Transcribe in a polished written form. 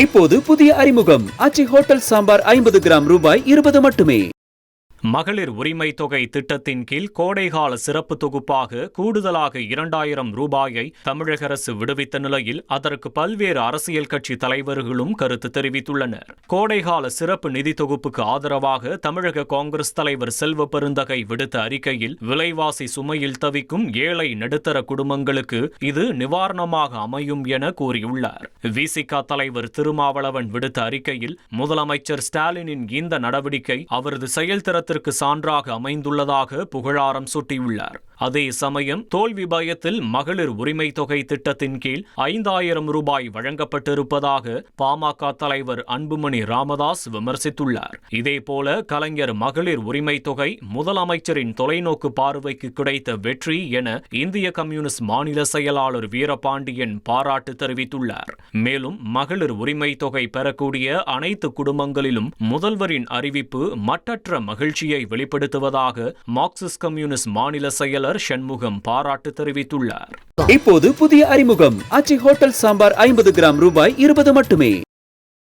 இப்போது புதிய அறிமுகம் ஆச்சி ஹோட்டல் சாம்பார் 50 கிராம் ரூபாய் 20 மட்டுமே. மகளிர் உரிமை தொகை திட்டத்தின் கீழ் கோடைகால சிறப்பு தொகுப்பாக கூடுதலாக 2000 ரூபாயை தமிழக அரசு விடுவித்த நிலையில் அதற்கு பல்வேறு அரசியல் கட்சி தலைவர்களும் கருத்து தெரிவித்துள்ளனர். கோடைகால சிறப்பு நிதி தொகுப்புக்கு ஆதரவாக தமிழக காங்கிரஸ் தலைவர் செல்வ பெருந்தகை விடுத்த அறிக்கையில் விலைவாசி சுமையில் தவிக்கும் ஏழை நடுத்தர குடும்பங்களுக்கு இது நிவாரணமாக அமையும் என கூறியுள்ளார். விசிக தலைவர் திருமாவளவன் விடுத்த அறிக்கையில் முதலமைச்சர் ஸ்டாலினின் இந்த நடவடிக்கை அவரது செயல்திறத்திற்கு சான்றாக அமைந்துள்ளதாக புகழாரம் சூட்டியுள்ளார். அதே சமயம் தோல்வி பயத்தில் மகளிர் உரிமை தொகை திட்டத்தின் கீழ் 5000 ரூபாய் வழங்கப்பட்டிருப்பதாக பாமக தலைவர் அன்புமணி ராமதாஸ் விமர்சித்துள்ளார். இதேபோல கலைஞர் மகளிர் உரிமை தொகை முதலமைச்சரின் தொலைநோக்கு பார்வைக்கு கிடைத்த வெற்றி என இந்திய கம்யூனிஸ்ட் மாநில செயலாளர் வீரபாண்டியன் பாராட்டு தெரிவித்துள்ளார். மேலும் மகளிர் உரிமை தொகை பெறக்கூடிய அனைத்து குடும்பங்களிலும் முதல்வரின் அறிவிப்பு மட்டற்ற மகிழ்ச்சியை வெளிப்படுத்துவதாக மார்க்சிஸ்ட் கம்யூனிஸ்ட் மாநில செயலர் சண்முகம் பாராட்டு தெரிவித்துள்ளார். இப்போது புதிய அறிமுகம் ஆச்சி ஹோட்டல் சாம்பார் 50 கிராம் ரூபாய் 20 மட்டுமே.